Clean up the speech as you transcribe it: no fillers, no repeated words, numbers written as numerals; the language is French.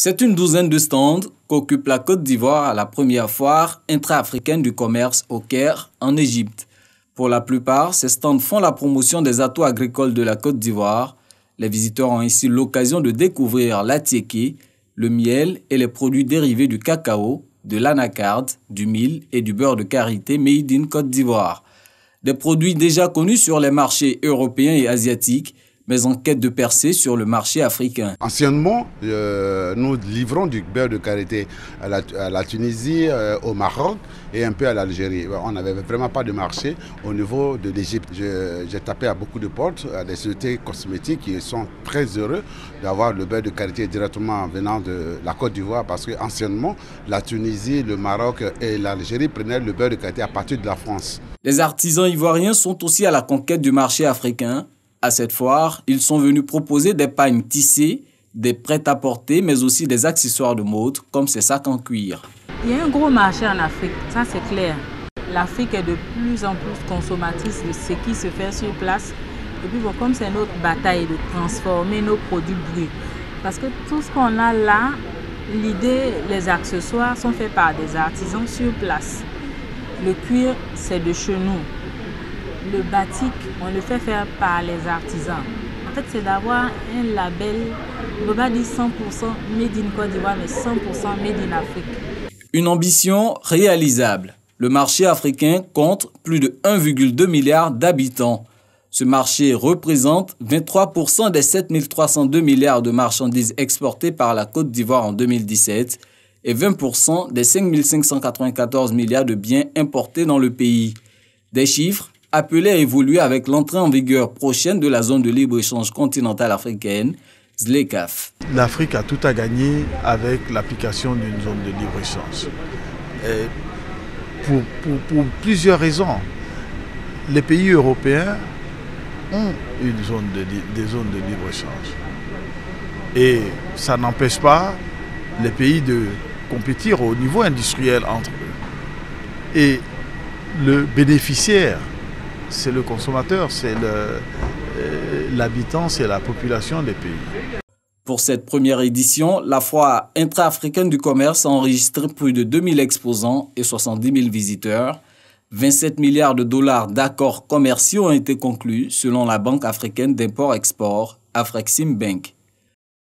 C'est une douzaine de stands qu'occupe la Côte d'Ivoire à la première foire intra-africaine du commerce au Caire, en Égypte. Pour la plupart, ces stands font la promotion des atouts agricoles de la Côte d'Ivoire. Les visiteurs ont ainsi l'occasion de découvrir l'atiéké, le miel et les produits dérivés du cacao, de l'anacarde, du mil et du beurre de karité made in Côte d'Ivoire. Des produits déjà connus sur les marchés européens et asiatiques, mais en quête de percée sur le marché africain. Anciennement, nous livrons du beurre de karité à la Tunisie, au Maroc et un peu à l'Algérie. On n'avait vraiment pas de marché au niveau de l'Égypte. J'ai tapé à beaucoup de portes, à des sociétés cosmétiques qui sont très heureux d'avoir le beurre de karité directement venant de la Côte d'Ivoire parce qu'anciennement, la Tunisie, le Maroc et l'Algérie prenaient le beurre de karité à partir de la France. Les artisans ivoiriens sont aussi à la conquête du marché africain. À cette foire, ils sont venus proposer des pagnes tissées, des prêt-à-porter, mais aussi des accessoires de mode, comme ces sacs en cuir. Il y a un gros marché en Afrique, ça c'est clair. L'Afrique est de plus en plus consommatrice de ce qui se fait sur place. Et puis bon, comme c'est notre bataille de transformer nos produits bruts. Parce que tout ce qu'on a là, l'idée, les accessoires sont faits par des artisans sur place. Le cuir, c'est de chez nous. Le batik, on le fait faire par les artisans. En fait, c'est d'avoir un label, on ne peut pas dire 100% made in Côte d'Ivoire, mais 100% made in Afrique. Une ambition réalisable. Le marché africain compte plus de 1,2 milliard d'habitants. Ce marché représente 23% des 7 302 milliards de marchandises exportées par la Côte d'Ivoire en 2017 et 20% des 5 594 milliards de biens importés dans le pays. Des chiffres appelé à évoluer avec l'entrée en vigueur prochaine de la zone de libre-échange continentale africaine, ZLECAf. L'Afrique a tout à gagner avec l'application d'une zone de libre-échange. Pour plusieurs raisons. Les pays européens ont des zones de libre-échange. Et ça n'empêche pas les pays de compétir au niveau industriel entre eux. Et le bénéficiaire, c'est le consommateur, c'est l'habitant, c'est la population des pays. Pour cette première édition, la foire intra-africaine du commerce a enregistré plus de 2000 exposants et 70 000 visiteurs. 27 milliards de dollars d'accords commerciaux ont été conclus selon la Banque africaine d'import-export, Afrexim Bank.